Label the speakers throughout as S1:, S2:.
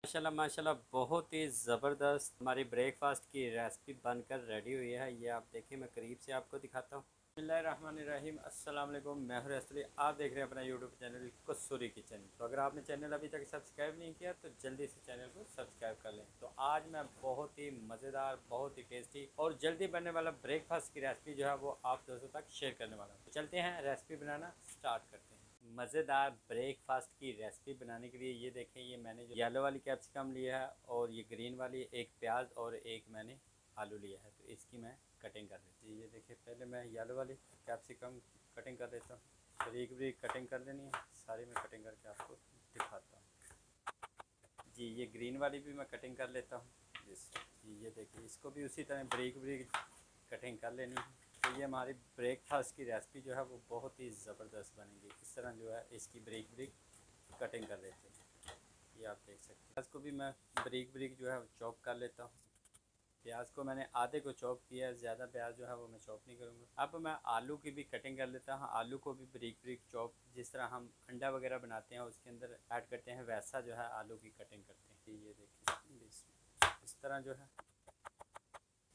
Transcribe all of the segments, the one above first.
S1: माशाल्लाह माशाल्लाह बहुत ही ज़बरदस्त हमारी ब्रेकफास्ट की रेसिपी बनकर रेडी हुई है। ये आप देखिए, मैं करीब से आपको दिखाता हूँ। बिस्मिल्लाहिर्रहमानिर्रहीम, अस्सलाम वालेकुम। मैं हूं रसूली, आप देख रहे हैं अपना यूट्यूब चैनल कसूरी किचन। तो अगर आपने चैनल अभी तक सब्सक्राइब नहीं किया तो जल्दी से चैनल को सब्सक्राइब कर लें। तो आज मैं बहुत ही मज़ेदार, बहुत ही टेस्टी और जल्दी बनने वाला ब्रेकफास्ट की रेसिपी जो है वो आप दोस्तों तक शेयर करने वाला हूँ। तो चलते हैं, रेसिपी बनाना स्टार्ट करते हैं। मज़ेदार ब्रेकफास्ट की रेसिपी बनाने के लिए ये देखें, ये मैंने जो येलो वाली कैप्सिकम लिया है और ये ग्रीन वाली एक प्याज और एक मैंने आलू लिया है। तो इसकी मैं कटिंग कर लेती हूँ। ये देखिए, पहले मैं येलो वाली कैप्सिकम कटिंग कर लेता हूँ। बारीक बारीक कटिंग कर लेनी है, सारी मैं कटिंग करके आपको दिखाता हूँ। जी, ये ग्रीन वाली भी मैं कटिंग कर लेता हूँ। जी, ये देखिए, इसको भी उसी तरह बारीक बारीक कटिंग कर लेनी है। तो ये हमारी ब्रेकफास्ट की रेसिपी जो है वो बहुत ही ज़बरदस्त बनेगी। इस तरह जो है इसकी बारीक बारीक कटिंग कर लेते हैं। ये आप देख सकते हैं। प्याज को भी मैं बारीक बारीक जो है चॉप कर लेता हूँ। प्याज को मैंने आधे को चॉप किया है, ज़्यादा प्याज जो है वो मैं चॉप नहीं करूँगा। अब मैं आलू की भी कटिंग कर लेता हूँ। आलू को भी बारीक बारीक चॉप, जिस तरह हम अंडा वगैरह बनाते हैं उसके अंदर ऐड करते हैं, वैसा जो है आलू की कटिंग करते हैं। ये देखिए, इस तरह जो है,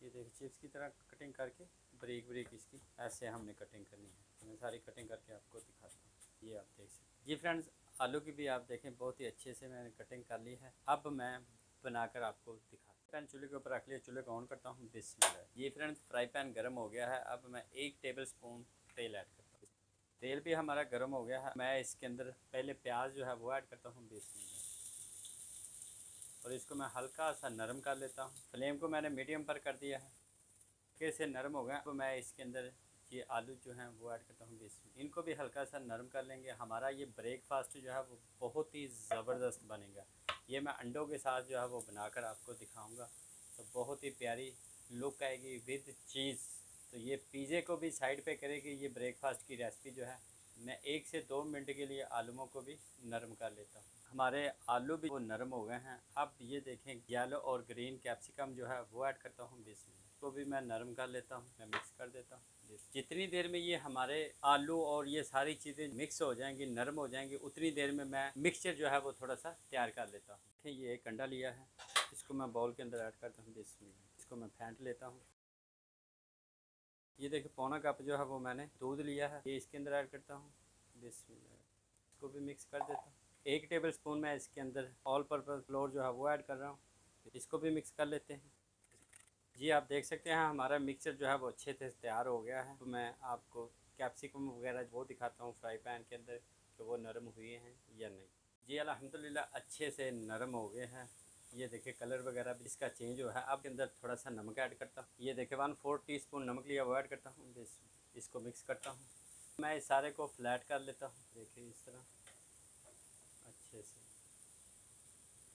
S1: ये देखिए चिप्स की तरह कटिंग करके बारीक बारीक इसकी ऐसे हमने कटिंग करनी है। तो मैं सारी कटिंग करके आपको दिखाता हूँ। ये आप देख सकते हैं। जी फ्रेंड्स, आलू की भी आप देखें बहुत ही अच्छे से मैंने कटिंग कर ली है। अब मैं बनाकर आपको दिखाता हूँ। पैन चूल्हे के ऊपर रख लिया, चूल्हे को ऑन करता हूँ। बिस्मिल्लाह। ये फ्रेंड्स, फ्राई पैन गर्म हो गया है। अब मैं 1 टेबल स्पून तेल ऐड करता हूँ। तेल भी हमारा गर्म हो गया है। मैं इसके अंदर पहले प्याज जो है वो ऐड करता हूँ। बिस्मिल्लाह। और इसको मैं हल्का सा नरम कर लेता हूँ। फ्लेम को मैंने मीडियम पर कर दिया है। हल्के से नरम हो गए। तो मैं इसके अंदर ये आलू जो हैं वो ऐड करता हूँ। इसमें इनको भी हल्का सा नरम कर लेंगे। हमारा ये ब्रेकफास्ट जो है वो बहुत ही ज़बरदस्त बनेगा। ये मैं अंडों के साथ जो है वो बनाकर आपको दिखाऊंगा। तो बहुत ही प्यारी लुक आएगी विद चीज़। तो ये पिज़्ज़े को भी साइड पे करेगी। ये ब्रेकफास्ट की रेसिपी जो है, मैं 1 से 2 मिनट के लिए आलूओं को भी नरम कर लेता हूँ। हमारे आलू भी वो नरम हो गए हैं। अब ये देखें, येलो और ग्रीन कैप्सिकम जो है वो ऐड करता हूँ। इसमें को भी मैं नरम कर लेता हूँ, मैं मिक्स कर देता हूँ। जितनी देर में ये हमारे आलू और ये सारी चीज़ें मिक्स हो जाएंगी, नरम हो जाएंगी, उतनी देर में मैं मिक्सचर जो है वो थोड़ा सा तैयार कर लेता हूँ। देखिए, ये एक अंडा लिया है, इसको मैं बाउल के अंदर ऐड करता हूँ। इसको मैं फेंट लेता हूँ। ये देखिए, पौना कप जो है वो मैंने दूध लिया है, ये इसके अंदर ऐड करता हूँ। इसको भी मिक्स कर देता हूँ। 1 टेबल स्पून मैं इसके अंदर ऑल पर्पज़ फ्लोर जो है वो ऐड कर रहा हूँ। इसको भी मिक्स कर लेते हैं। जी, आप देख सकते हैं हमारा मिक्सचर जो है वो अच्छे से तैयार हो गया है। तो मैं आपको कैप्सिकम वगैरह वो दिखाता हूँ फ्राई पैन के अंदर कि वो नरम हुए हैं या नहीं। जी अल्हम्दुलिल्लाह अच्छे से नरम हो गए हैं। ये देखिए, कलर वगैरह भी इसका चेंज हुआ है। अब के अंदर थोड़ा सा नमक ऐड करता हूँ। ये देखिए, 1/4 टीस्पून नमक लिया वो ऐड करता हूँ। इसको मिक्स करता हूँ। मैं इस सारे को फ्लैट कर लेता हूँ। देखिए इस तरह अच्छे से,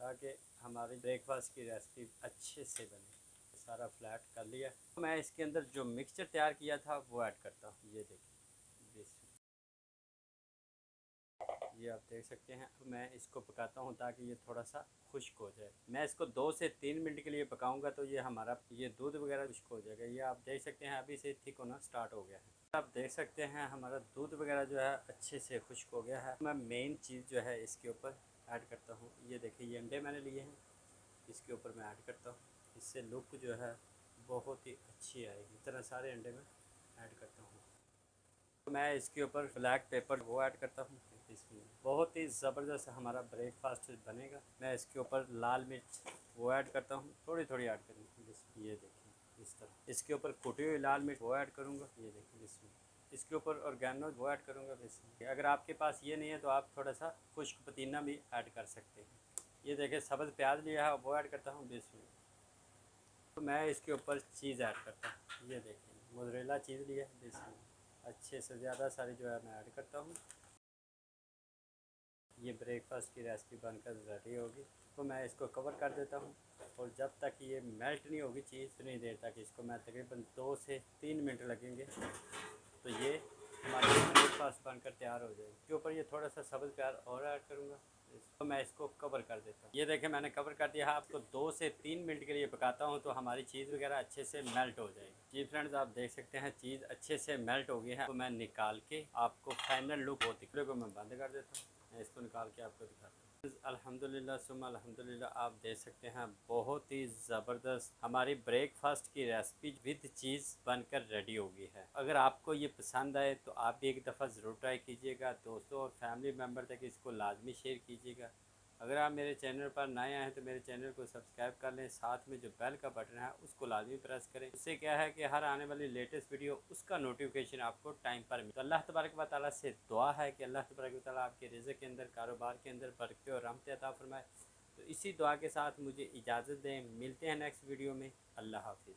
S1: ताकि हमारी ब्रेकफास्ट की रेसिपी अच्छे से बने। सारा फ्लैट कर लिया। मैं इसके अंदर जो मिक्सचर तैयार किया था वो ऐड करता हूँ। ये देखिए, ये आप देख सकते हैं। मैं इसको पकाता हूँ ताकि ये थोड़ा सा खुश्क हो जाए। मैं इसको 2 से 3 मिनट के लिए पकाऊंगा तो ये हमारा ये दूध वगैरह खुश्क हो जाएगा। ये आप देख सकते हैं अभी से थिक होना स्टार्ट हो गया है। आप देख सकते हैं हमारा दूध वगैरह जो है अच्छे से खुश्क हो गया है। मैं मेन चीज़ जो है इसके ऊपर ऐड करता हूँ। ये देखिए, ये अंडे मैंने लिए हैं, इसके ऊपर मैं ऐड करता हूँ। इससे लुक जो है बहुत ही अच्छी आएगी। इस तरह सारे अंडे में ऐड करता हूँ। तो मैं इसके ऊपर ब्लैक पेपर वो ऐड करता हूँ। इसमें बहुत ही ज़बरदस्त हमारा ब्रेकफास्ट बनेगा। मैं इसके ऊपर लाल मिर्च वो ऐड करता हूँ, थोड़ी थोड़ी ऐड करूँगी। ये देखिए इस तरह। इसके ऊपर कुटी हुई लाल मिर्च वो ऐड करूँगा। ये देखिए इसमें। इसके ऊपर ऑर्गेनो वो ऐड करूँगा। इसमें अगर आपके पास ये नहीं है तो आप थोड़ा सा खुश्क पुदीना भी ऐड कर सकते हैं। ये देखिए, सब्ज़ प्याज लिया है वो ऐड करता हूँ। इसमें तो मैं इसके ऊपर चीज़ ऐड करता हूँ। ये देखिए, मोज़रेला चीज़ लिया है। इसमें अच्छे से ज़्यादा सारी जो है मैं ऐड करता हूँ। ये ब्रेकफास्ट की रेसिपी बनकर रेडी होगी। तो मैं इसको कवर कर देता हूँ और जब तक ये मेल्ट नहीं होगी चीज़, उतनी देर तक इसको मैं तकरीबन 2 से 3 मिनट लगेंगे। तो ये हमारी ब्रेकफास्ट बनकर तैयार हो जाएगी। इसके ऊपर ये थोड़ा सा सब्ज़ प्याज और ऐड करूँगा। तो मैं इसको कवर कर देता हूँ। ये देखें, मैंने कवर कर दिया है। आपको 2 से 3 मिनट के लिए पकाता हूँ तो हमारी चीज़ वगैरह अच्छे से मेल्ट हो जाएगी। जी फ्रेंड्स, आप देख सकते हैं चीज़ अच्छे से मेल्ट हो गई है। तो मैं निकाल के आपको फाइनल लुक होती है को मैं बंद कर देता हूँ। मैं इसको निकाल के आपको दिखाता हूँ। अल्हम्दुलिल्लाह सुम्मा अल्हम्दुलिल्लाह, आप देख सकते हैं बहुत ही ज़बरदस्त हमारी ब्रेकफास्ट की रेसिपी विद चीज़ बनकर रेडी हो गई है। अगर आपको ये पसंद आए तो आप भी एक दफ़ा ज़रूर ट्राई कीजिएगा। दोस्तों और फैमिली मेम्बर तक इसको लाजमी शेयर कीजिएगा। अगर आप मेरे चैनल पर नए आए हैं तो मेरे चैनल को सब्सक्राइब कर लें, साथ में जो बेल का बटन है उसको लाजमी प्रेस करें। उससे क्या है कि हर आने वाली लेटेस्ट वीडियो उसका नोटिफिकेशन आपको टाइम पर मिले। तो अल्लाह तबारक व तआला से दुआ है कि अल्लाह तबारक व तआला आपके रिज़्क़ के अंदर, कारोबार के अंदर बरकत और रहमत अता फरमाए। तो इसी दुआ के साथ मुझे इजाज़त दें, मिलते हैं नेक्स्ट वीडियो में। अल्लाह हाफिज़।